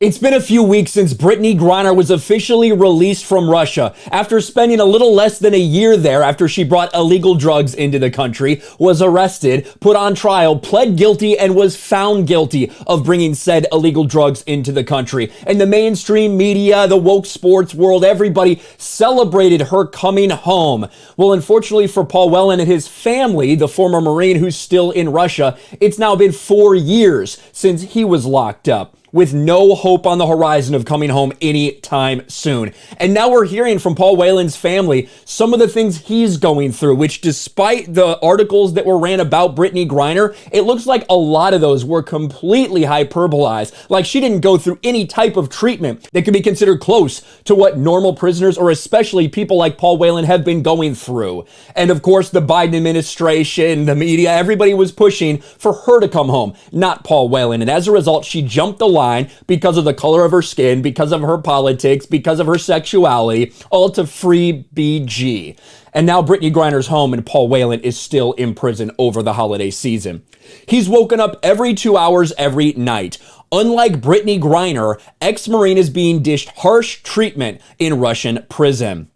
It's been a few weeks since Brittney Griner was officially released from Russia after spending a little less than a year there after she brought illegal drugs into the country, was arrested, put on trial, pled guilty, and was found guilty of bringing said illegal drugs into the country. And the mainstream media, the woke sports world, everybody celebrated her coming home. Well, unfortunately for Paul Whelan and his family, the former Marine who's still in Russia, it's now been 4 years since he was locked up, with no hope on the horizon of coming home anytime soon. And now we're hearing from Paul Whelan's family some of the things he's going through, which despite the articles that were ran about Brittney Griner, it looks like a lot of those were completely hyperbolized. Like she didn't go through any type of treatment that could be considered close to what normal prisoners or especially people like Paul Whelan have been going through. And of course, the Biden administration, the media, everybody was pushing for her to come home, not Paul Whelan. And as a result, she jumped the line because of the color of her skin, because of her politics, because of her sexuality, all to free BG. And now Brittney Griner's home and Paul Whelan is still in prison over the holiday season. He's woken up every 2 hours every night. Unlike Brittney Griner, ex-Marine is being dished harsh treatment in Russian prison.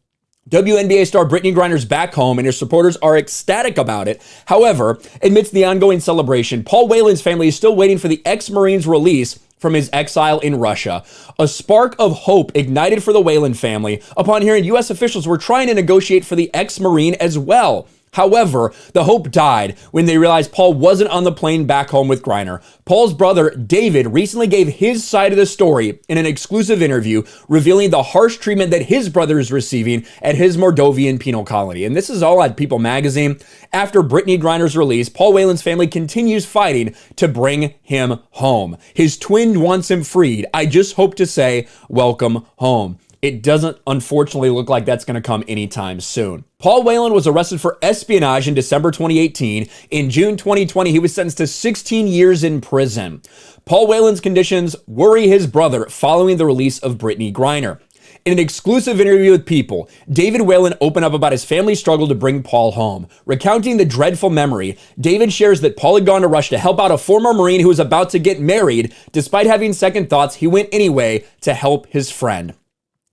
WNBA star Brittney Griner's back home and her supporters are ecstatic about it. However, amidst the ongoing celebration, Paul Whelan's family is still waiting for the ex-Marine's release from his exile in Russia. A spark of hope ignited for the Whelan family upon hearing U.S. officials were trying to negotiate for the ex-Marine as well. However, the hope died when they realized Paul wasn't on the plane back home with Griner. Paul's brother, David, recently gave his side of the story in an exclusive interview, revealing the harsh treatment that his brother is receiving at his Moldovan penal colony. And this is all at People magazine. After Brittney Griner's release, Paul Whelan's family continues fighting to bring him home. His twin wants him freed. I just hope to say, welcome home. It doesn't, unfortunately, look like that's going to come anytime soon. Paul Whelan was arrested for espionage in December 2018. In June 2020, he was sentenced to 16 years in prison. Paul Whelan's conditions worry his brother following the release of Brittney Griner. In an exclusive interview with People, David Whelan opened up about his family's struggle to bring Paul home. Recounting the dreadful memory, David shares that Paul had gone to Russia to help out a former Marine who was about to get married. Despite having second thoughts, he went anyway to help his friend.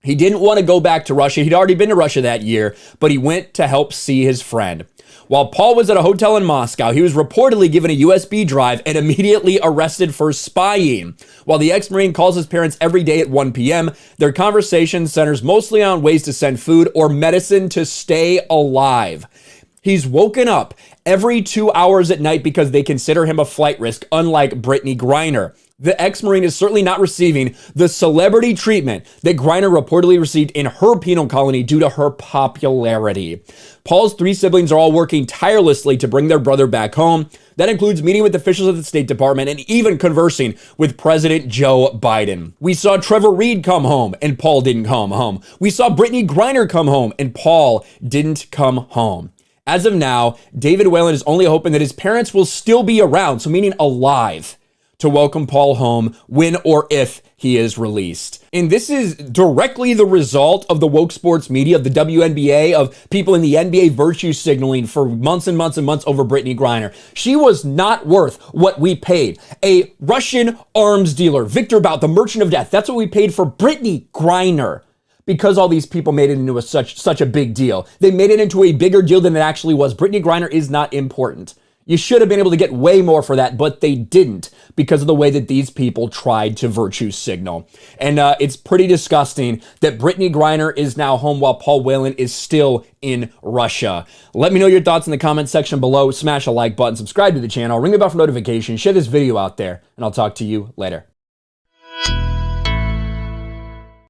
He didn't want to go back to Russia. He'd already been to Russia that year, but he went to help see his friend. While Paul was at a hotel in Moscow, he was reportedly given a USB drive and immediately arrested for spying. While the ex-Marine calls his parents every day at 1 p.m., their conversation centers mostly on ways to send food or medicine to stay alive. He's woken up every 2 hours at night because they consider him a flight risk, unlike Brittney Griner. The ex-Marine is certainly not receiving the celebrity treatment that Griner reportedly received in her penal colony due to her popularity. Paul's 3 siblings are all working tirelessly to bring their brother back home. That includes meeting with officials at the State Department and even conversing with President Joe Biden. We saw Trevor Reed come home and Paul didn't come home. We saw Brittney Griner come home and Paul didn't come home. As of now, David Whelan is only hoping that his parents will still be around, so meaning alive, to welcome Paul home when or if he is released. And this is directly the result of the woke sports media, of the WNBA, of people in the NBA virtue signaling for months and months and months over Brittney Griner. She was not worth what we paid. A Russian arms dealer, Victor Bout, the merchant of death, that's what we paid for Brittney Griner. Because all these people made it into such a big deal. They made it into a bigger deal than it actually was. Brittney Griner is not important. You should have been able to get way more for that, but they didn't because of the way that these people tried to virtue signal. And it's pretty disgusting that Brittney Griner is now home while Paul Whelan is still in Russia. Let me know your thoughts in the comment section below. Smash a like button, subscribe to the channel, ring the bell for notifications, share this video out there, and I'll talk to you later.